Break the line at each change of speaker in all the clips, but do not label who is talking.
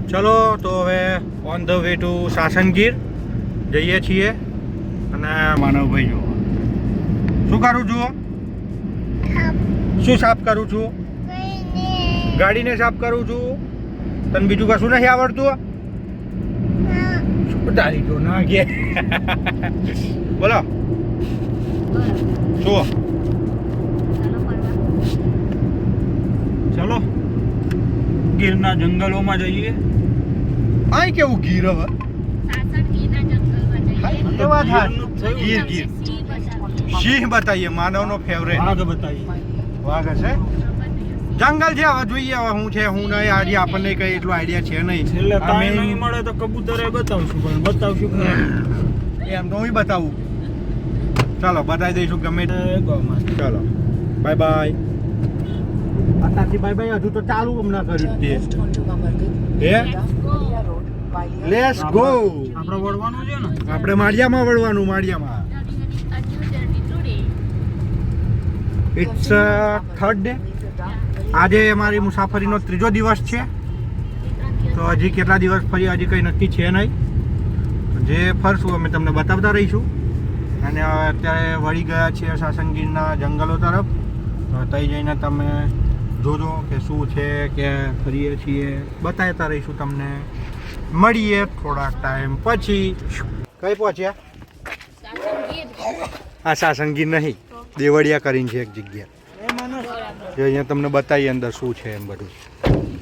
ચલો તો હવે on the way to Sasan Gir જઈએ છીએ. અને માનવભાઈ જો શું કરું છું? શું સાફ કરું છું? ગાડીને સાફ કરું છું. તને બીજું કશું નથી આવડતું? શું તારી જો ના કે બોલો શું? ચલો ગીરના જંગલોમાં જઈએ. આય કેવું ગીર હવે ગીર ગીર સિંહ બતાવીએ, માનવનો ફેવરેટ. વાઘ બતાવીએ. વાઘ હશે? જંગલ છે. હવે જોઈએ હવે શું છે શું નહીં. આજે આપણને કઈ એટલો આઈડિયા છે નહીં. નહીં મળે તો કબૂતરે બતાવશું, પણ બતાવશું એમ તો હું બતાવું. ચાલો બતાવી દઈશું ગમે. ચાલો બાય બાય. અત્યારથી બાય બાય હજુ તો ચાલુ હમણાં કર્યું તે. Let's go. આપણે વળવાનું છે ને? આપણે માળિયામાં વળવાનું. માળિયામાં ઇટ્સ થર્ડ ડે. આજે અમારી મુસાફરીનો 3જો દિવસ છે. તો હજી કેટલા દિવસ ફરી હજી કંઈ નક્કી છે નહીં. જે ફરશું અમે તમને બતાવતા રહીશું. અને અત્યારે વળી ગયા છીએ સાસણગીરના જંગલો તરફ. તો ત્યાં જઈને તમે જોજો કે શું છે કે ફરીએ છીએ, બતાવતા રહીશું તમને. મળીએ થોડાક ટાઈમ પછી. કઈ પહોંચ્યા? આ સાસણગીર નહીં, દેવળિયા કરીને છે એક જગ્યા. જે અહીંયા તમને બતાવીએ અંદર શું છે એમ બધું.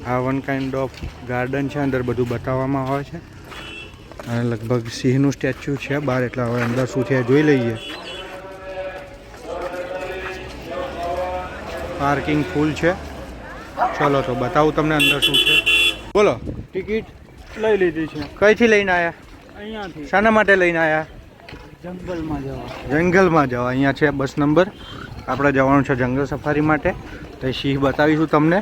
આ વન કાઇન્ડ ઓફ ગાર્ડન છે. અંદર બધું બતાવવામાં આવે છે. અને લગભગ સિંહનું સ્ટેચ્યુ છે બહાર, એટલે હવે અંદર શું છે જોઈ લઈએ. પાર્કિંગ ફૂલ છે. ચલો તો બતાવું તમને અંદર શું છે. બોલો. ટિકિટ લઈ લીધી છે. કઈથી લઈને આવ્યા? અહીંયાથી. શાના માટે લઈને આવ્યા? જંગલમાં જવા. જંગલમાં જવા. અહીંયા છે બસ નંબર. આપણે જવાનું છે જંગલ સફારી માટે. તો સિંહ બતાવીશું તમને.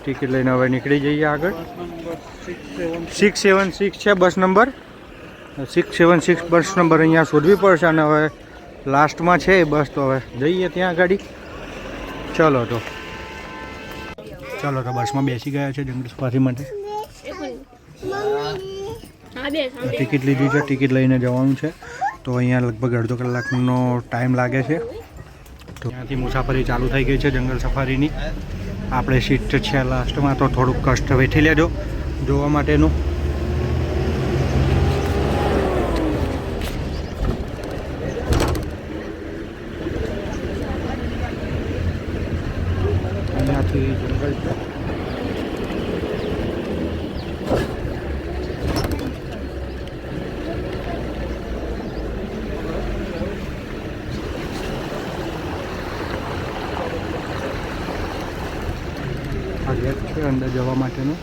ટિકિટ લઈને હવે નીકળી જઈએ આગળ. 676 છે બસ નંબર. 676 બસ નંબર અહીંયા શોધવી પડશે. અને હવે લાસ્ટમાં છે એ બસ. તો હવે જઈએ ત્યાં ગાડી. ચલો તો બસમાં બેસી ગયા છે જંગલ સફારી માટે. ટિકિટ લીધી છે. ટિકિટ લઈને જવાનું છે. તો અહીંયા લગભગ અડધો કલાકનો ટાઈમ લાગે છે. તો ત્યાંથી મુસાફરી ચાલુ થઈ ગઈ છે જંગલ સફારીની. આપણે સીટ છે લાસ્ટમાં. તો થોડુંક કષ્ટ વેઠી લેજો જોવા માટેનું. અહીંયાથી જંગલ છે. આ ગેટ છે અંદર જવા માટેનું.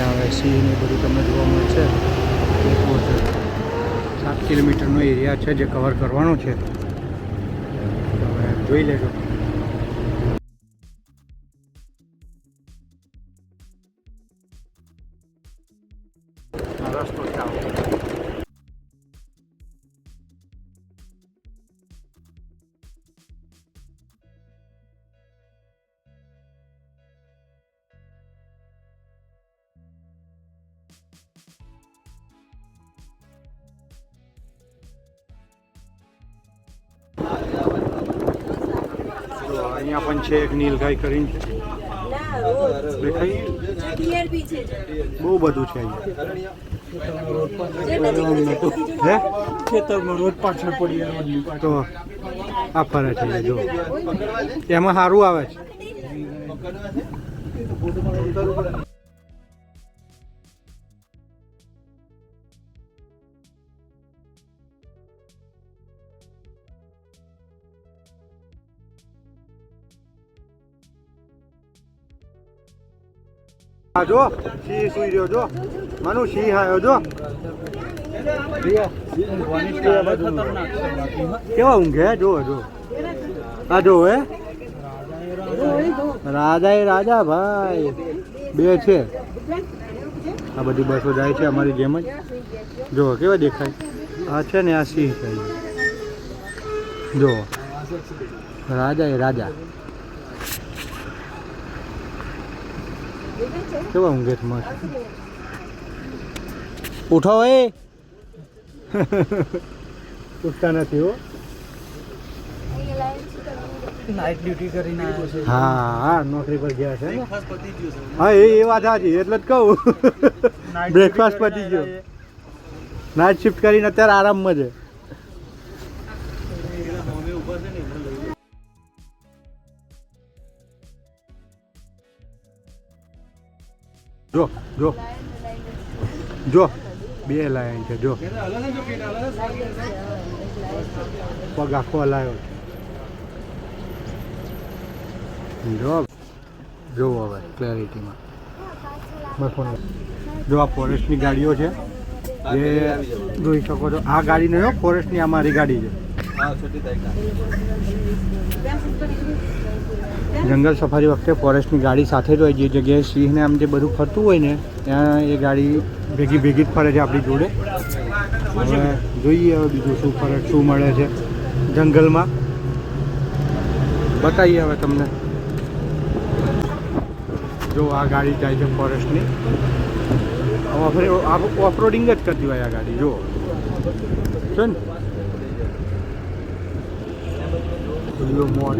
હવે સિંહ ને બધું તમને જોવા મળશે. 7 કિલોમીટરનો એરિયા છે જે કવર કરવાનો છે. હવે જોઈ લેજો. રસ્તો ચાલો. અહીંયા પણ છે એક નીલગાય કરીને છે. દેખાય બહુ બધું છે અહીંયા. ખેતરમાં રોડ પાછળ પડી તો આ ફરે છે જો. એમાં સારું આવે છે. આ જો સિંહ સુઈ રહ્યો. જો મનુ સિંહ આવ્યો. જો કેવા ઊંઘે. જો આ જો હે રાજા ભાઈ બે છે. આ બધી બસો જાય છે અમારી જેમ જ. જો કેવા દેખાય. આ છે ને આ સિંહ છે. જો રાજા એ રાજા કેવા ઊંઘે છે મસ્ત. ઉઠો એ ઉઠતા નથી હો.
નાઇટ ડ્યુટી કરીને આવ્યો છે.
હા નોકરી પર ગયા છે ને. હા એ વાત સાચી એટલે જ કહું બ્રેકફાસ્ટ પતી ગયો. નાઇટ શિફ્ટ કરીને અત્યારે આરામમાં છે. જો જો જો 2 લાઈન છે. જો પગ આખો હલાયો છે. જો જોવો હવે ક્લેરિટીમાં બસો. જો આ ફોરેસ્ટની ગાડીઓ છે જે જોઈ શકો છો. આ ગાડી નહીં, ફોરેસ્ટની આ મારી ગાડી છે. જંગલ સફારી વખતે ફોરેસ્ટની ગાડી સાથે જ હોય. જે જગ્યાએ સિંહને આમ જે બધું ફરતું હોય ને ત્યાં એ ગાડી ભેગી ભેગી જ ફરે છે આપણી જોડે. હવે જોઈએ હવે બીજું શું ફરે, શું મળે છે જંગલમાં, બતાવીએ હવે તમને. જો આ ગાડી જાય છે ફોરેસ્ટની. ઓફરોડિંગ જ કરતી હોય આ ગાડી. જો છે ને મોડ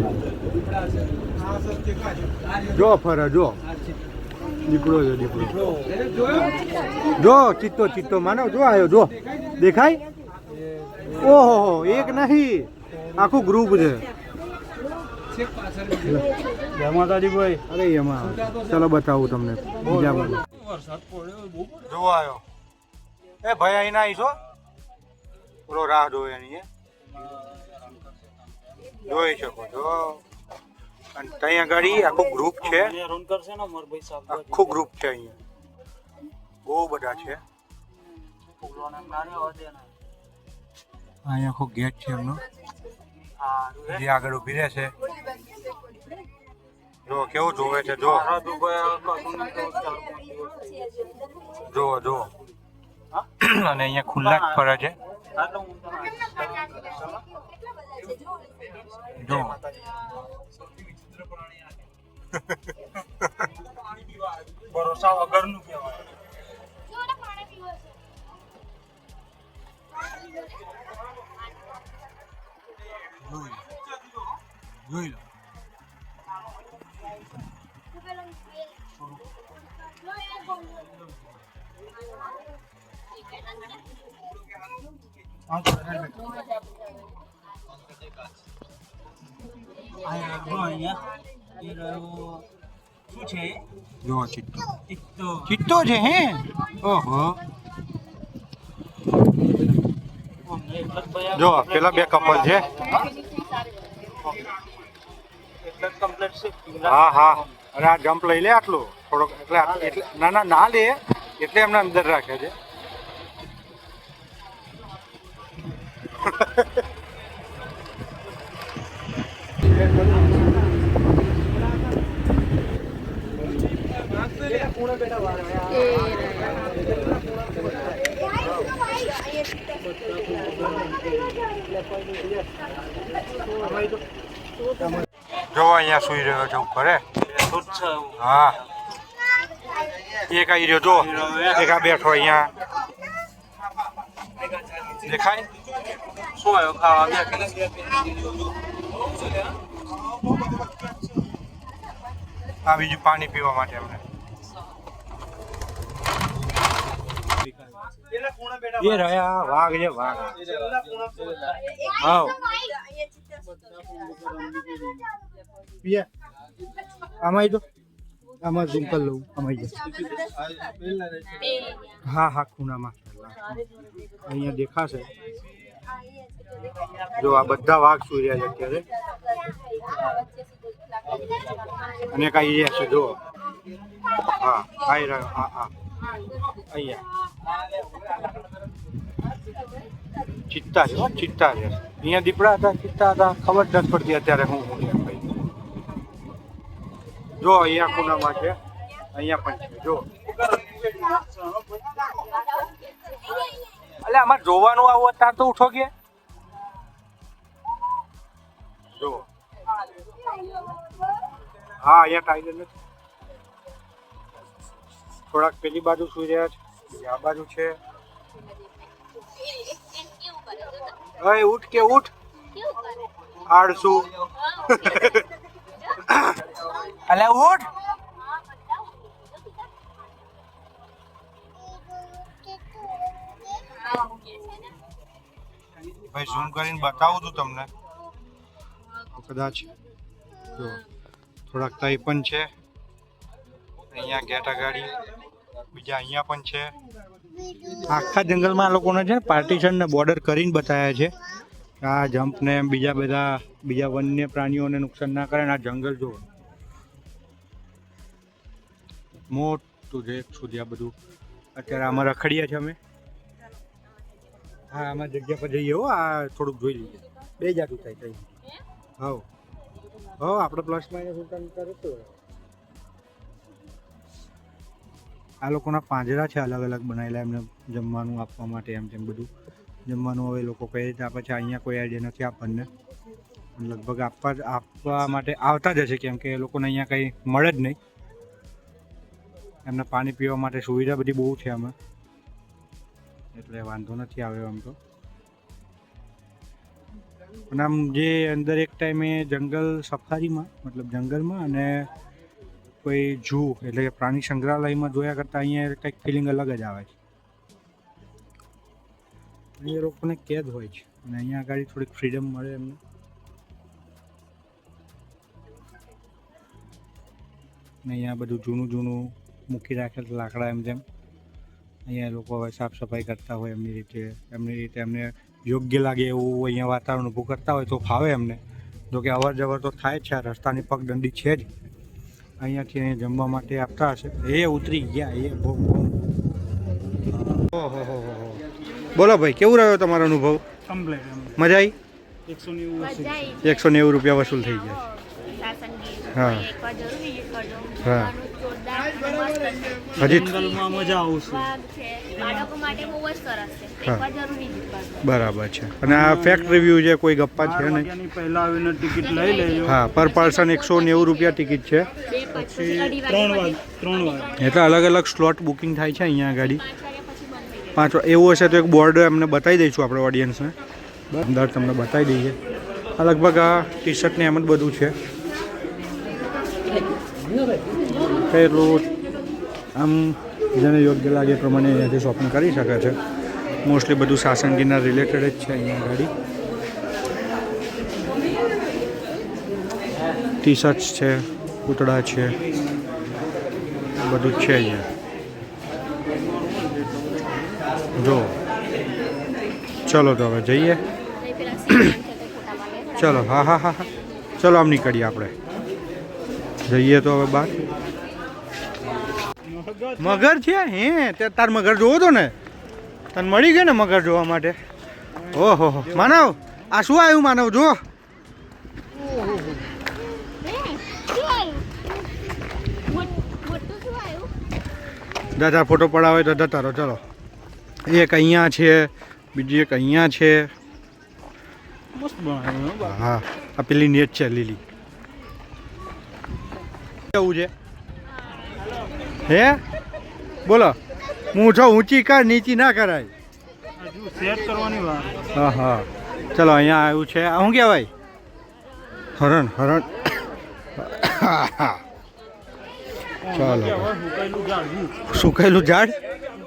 જો ફરે. જો દીકરો છે દીકરો. જો ચિત્તો ચિત્તો માનવ જો આવ્યો. જો દેખાય. ઓહો એક નહીં આખું ગ્રુપ છે. ભાઈ અરે એમાં ચલો બતાવું તમને બીજા બધું. જોવો આવ્યો એ ભાઈ અહીં ના આવીશો. બોલો રાહ જોવે એની જોઈ શકો છો. અને ત્યાં આગળ આખું ગ્રુપ છે. આખું ગ્રુપ છે અહીંયા. બહુ બધા છે. અહીંયા આખો ગેટ છે એમનો જે આગળ ઉભી રહે છે. જો કેવું જોવે છે. જો જો જો અને અહીંયા ખુલ્લા જ ફરે છે. જો
ભરોસા વગરનું કહેવાય.
જોઈ લો.
શું છે?
જો ચિત્તો ચિત્તો છે હે. ઓહો જો પેલા 2 કપલ છે. હા હા અરે આ જમ્પ લઈ લે આટલું થોડોક. એટલે ના લે એટલે એમને અંદર રાખે છે. જો અહીંયા સુઈ રહ્યો છે ઉપર. હા એક આવી રહ્યો. જો એક આ બેઠો અહીંયા દેખાય.
શું આવ્યો ખાવા?
આ બીજું પાણી પીવા માટે એમને. એ રહ્યા વાઘ છે વાઘ. હા આમાં તો આમાં ઝૂમ કરી લઉં. આમાં હા હા ખૂણામાં અહીંયા દેખાશે. જો આ બધા વાઘ સુઈ રહ્યા છે અત્યારે. અને કઈ રહ્યા છે જો. હા આવી રહ્યો. હા હા અહીંયા ચિત્તા છે. ચિત્તા છે અહીંયા. દીપડા હતા ચિત્તા હતા ખબર જ નથી પડતી અત્યારે. હું જો અહીંયા ખૂણામાં છે. અહીંયા પણ છે જો. અલે આમાં જોવાનું આવું અત્યારે તો ઉઠો કે જો હા અહીંયા ટાઈગર નથી થોડાક પેલી બાજુ સુઈ રહ્યા છે આ બાજુ છે અય ઉઠ કે ઉઠ આળસુ અલે ઉઠ ભાઈ ઝૂમ કરીને બતાવું છું તમને કદાચ જો થોડાક તઈ પણ છે અહીંયા ગેટા ગાડી બીજા અહીંયા પણ છે આખા જંગલમાં આ લોકોને છે ને પાર્ટીશન ને બોર્ડર કરીને બતાવ્યા છે આ જમ્પ ને બીજા વન્ય પ્રાણીઓને નુકસાન ના કરે ને આ જંગલ જો મોટું છે એક સુધી આ બધું અત્યારે આમાં રખડીએ છીએ અમે હા આમાં જગ્યા પર જઈએ હો આ થોડુંક જોઈ લઈએ બે જાતું થાય કઈ હવ આપણે પ્લસ માઇનસ ઉતાર કરતો આ લોકોના પાંજરા છે અલગ અલગ બનાવેલા એમને જમવાનું આપવા માટે એમ તેમ બધું જમવાનું હવે લોકો કઈ રીતે આપે છે અહીંયા કોઈ આઈડિયા નથી આપણને લગભગ આપવા માટે આવતા જ હશે કેમ કે એ લોકોને અહીંયા કંઈ મળે જ નહીં એમને પાણી પીવા માટે સુવિધા બધી બહુ છે આમાં એટલે વાંધો નથી આવ્યો આમ તો પણ આમ જે અંદર એક ટાઈમે જંગલ સફારીમાં મતલબ જંગલમાં અને કોઈ ઝૂ એટલે કે પ્રાણી સંગ્રહાલયમાં જોયા કરતાં અહીંયા કંઈક ફિલિંગ અલગ જ આવે છે એ લોકોને કેદ હોય છે અને અહીંયા આગળ થોડીક ફ્રીડમ મળે એમને ને અહીંયા બધું જૂનું મૂકી રાખેલ લાકડા એમ તેમ અહીંયા લોકો હવે સાફ સફાઈ કરતા હોય એમની રીતે એમને યોગ્ય લાગે એવું અહીંયા વાતાવરણ ઊભું કરતા હોય તો ફાવે એમને જોકે અવર જવર તો થાય જ છે આ રસ્તાની પગદંડી છે જ અહીંયાથી અહીંયા જમવા માટે આપતા હશે એ ઉતરી ગયા એ બહુ ઓહો બોલો ભાઈ કેવું રહ્યો તમારો અનુભવ
કમ્પ્લીટ
મજા આવી
190
રૂપિયા વસૂલ થઈ ગયા હા હા હજી
જંગલમાં મજા આવશે
બરાબર છે અને આ ફેક્ટ રિવ્યુ છે કોઈ ગપ્પા છે નહીં
પહેલા આવીને ટિકિટ લઈ લેજો
હા પર પર્સન 190 રૂપિયા ટિકિટ છે
પછી 3 વાર
એટલે અલગ અલગ સ્લોટ બુકિંગ થાય છે અહીંયા ગાડી 5 એવું હશે તો એક બોર્ડ એમને બતાવી દઈશું આપણે ઓડિયન્સને અંદર તમને બતાવી દઈએ આ લગભગ આ ટી શર્ટ ને એમ જ બધું છે એટલું આમ જેને યોગ્ય લાગે એ પ્રમાણે અહીંયાથી શોપિંગ કરી શકે છે મોસ્ટલી બધું સાસણગીરના રિલેટેડ જ છે અહીંયા ગાડી ટી શર્ટ્સ છે પૂતળા છે બધું જ છે અહીંયા જો ચલો તો હવે જઈએ ચલો હા ચલો આમ નીકળીએ આપણે જઈએ તો હવે બહાર મગર છે હે તે તાર મગર જોવો તો ને તને મળી ગયો ને મગર જોવા માટે ઓહો માનવ આ શું આવ્યું માનવ જો દાદા ફોટો પડાવે તો જતા રહો ચલો એક અહીંયા છે બીજી એક અહીંયા છે હા આ પેલી નેટ છે લીલી કેવું છે હે બોલો હું છો ઊંચી કર નીચી ના કરાય
સેટ કરવાની વાત
હા ચલો અહીંયા આવ્યું છે શું કહેવાય હરણ ચાલો સુકાયેલું ઝાડ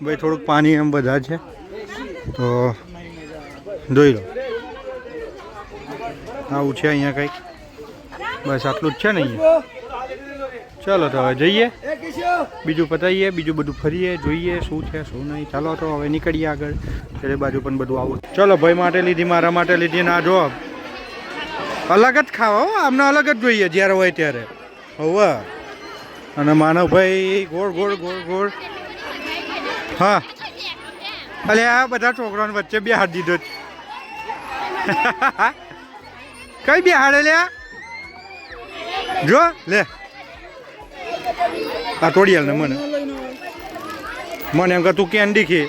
ભાઈ થોડુંક પાણી એમ બધા છે તો જોઈ લો આવું છે અહીંયા કંઈક બસ આટલું જ છે ને અહીંયા ચાલો તો હવે જઈએ બીજું પતાવીએ બીજું બધું ફરીએ જોઈએ શું છે શું નહીં ચાલો તો હવે નીકળીએ આગળ પેલી બાજુ પણ બધું આવું ચલો ભાઈ માટે લીધી મારા માટે લીધી ના જો અલગ જ ખાવા હો આમને અલગ જ જોઈએ જ્યારે હોય ત્યારે હવે અને માનવભાઈ ગોળ હા અલે આ બધા છોકરાઓને વચ્ચે બેહાડ દીધો કઈ બેહાડે લે જો લે આ તોડી હાલ ને મને મને એમ કે તું કેન્ડી ખે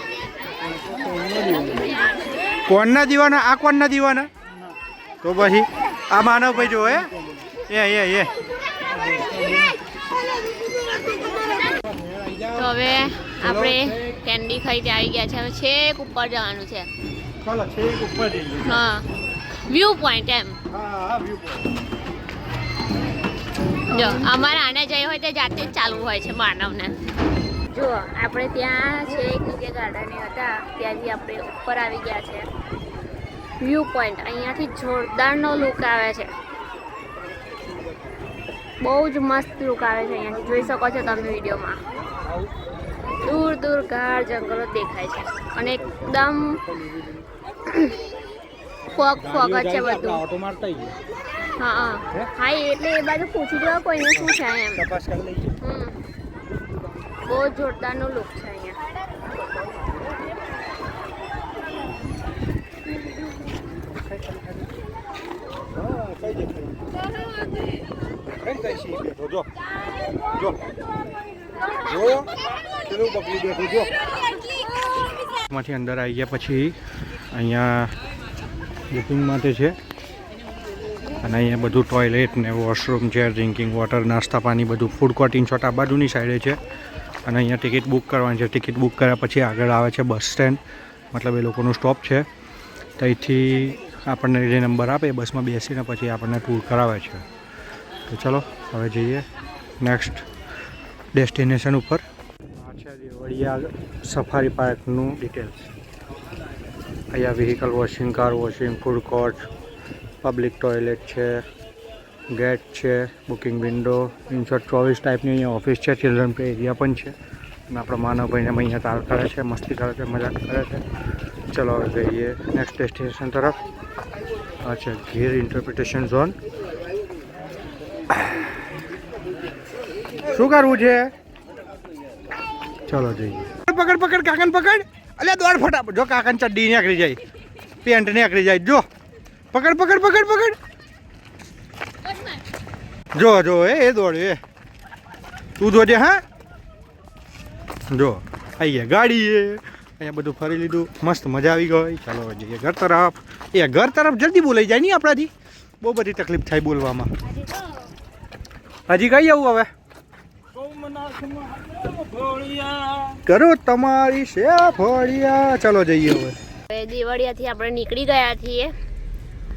કોણના દીવાના આ કોણના દીવાના તો પછી આ માનવ ભાઈ જો એ
તો હવે આપણે કેન્ડી ખાઈને આવી ગયા છે હવે છેક ઉપર જવાનું છે
ચાલો છે ઉપર જઈએ
હા વ્યૂ પોઈન્ટ એમ
હા વ્યૂ
જો અમારે આને જઈ હોય તે જાતે જ ચાલુ હોય છે માનવને જો આપણે ત્યાં છે એક નીચે ગાર્ડન હતા ત્યાંથી આપણે ઉપર આવી ગયા છે વ્યૂ પોઈન્ટ અહીંયાથી જોરદારનો લુક આવે છે બહુ જ મસ્ત લુક આવે છે અહીંયાથી જોઈ શકો છો તમે વિડીયોમાં દૂર દૂર ગાઢ જંગલો દેખાય છે અને એકદમ ફોગ ફોગ જ છે બધું
ઓટો મારતા
હા હા એટલે એ બાજુ પૂછી જોવા કોઈને શું છે એમ
તપાસ કરી લઈએ
બહુ જોરદારનો લુક છે અહીંયા
માંથી અંદર આવી ગયા પછી અહીંયા બુકિંગ માટે છે અને અહીંયા બધું ટોયલેટ ને વોશરૂમ છે ડ્રિંકિંગ વોટર નાસ્તા પાણી બધું ફૂડ કોર્ટ ઇન શોર્ટ આ બાજુની સાઈડે છે અને અહીંયા ટિકિટ બુક કરવાની છે ટિકિટ બુક કર્યા પછી આગળ આવે છે બસ સ્ટેન્ડ મતલબ એ લોકોનું સ્ટોપ છે ત્યાંથી આપણને જે નંબર આપે એ બસમાં બેસીને પછી આપણને ટૂર કરાવે છે તો ચલો હવે જઈએ નેક્સ્ટ ડેસ્ટિનેશન ઉપર આ છે દેવળિયા સફારી પાર્કનું ડિટેલ્સ અહીંયા vehicle washing car washing food court public toilet છે ગેટ છે બુકિંગ વિન્ડો ઇનશોર્ટ 24 ટાઈપની અહીંયા ઓફિસ છે ચિલ્ડ્રન પ્લે એરિયા પણ છે અને આપણા માનવભાઈને અહીંયા તાર કરે છે મસ્તી કરે છે મજાક કરે છે ચલો હવે જઈએ નેક્સ્ટ ડેસ્ટિનેશન તરફ આ છે ગીર ઇન્ટરપ્રિટેશન ઝોન શું કરવું છે ચલો જઈએ પકડ પકડ કાકન પકડ અલ્યા દોડ ફટાફટ જો કાકન ચડ્ડી નીકળી જાય પેન્ટ નીકળી જાય જો પકડ પકડ પકડ પકડ જો જો એ દોડ એ તું જોજે હા જો આવી ગયા ગાડી એ અહીંયા બધું ફરી લીધું મસ્ત મજા આવી ગઈ ચાલો જઈએ ઘર તરફ એ ઘર તરફ જલ્દી બોલાઈ જાય નહીં આપણાથી બહુ બધી તકલીફ થાય બોલવામાં હજી કઈ આવું હવે કરો તમારી શેફળિયા ચાલો જઈએ હવે
દેવળિયાથી આપણે નીકળી ગયા છીએ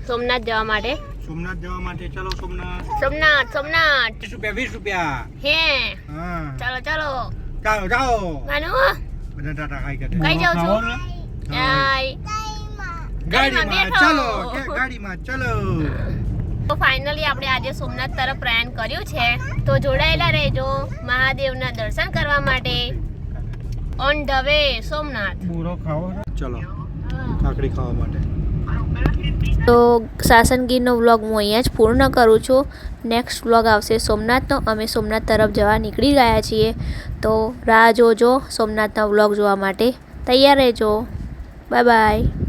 સોમનાથ જવા માટે
સોમનાથ જવા માટે ચાલો સોમનાથ
સોમનાથ સોમનાથ
20 રૂપિયા
હે
હા
ચાલો ચાલો
જાઓ જાઓ
માનુ
બધા ટાટા ખાઈ કરે
કઈ જાવ છો આય
ગાડીમાં ચાલો કે ગાડીમાં ચાલો
તો ફાઇનલી આપણે આજે સોમનાથ તરફ પ્રયાણ કર્યું છે તો જોડાયેલા રહેજો મહાદેવના દર્શન કરવા માટે ઓન ધ વે સોમનાથ
પૂરો ખાવો ચલો કાકડી ખાવા માટે
તો સાસનગીરનો વ્લોગ હું અહીંયા જ પૂર્ણ કરું છું નેક્સ્ટ વ્લોગ આવશે સોમનાથનો અમે સોમનાથ તરફ જવા નીકળી ગયા છીએ તો રાહ જોજો સોમનાથના વ્લોગ જોવા માટે તૈયાર રહેજો બાય બાય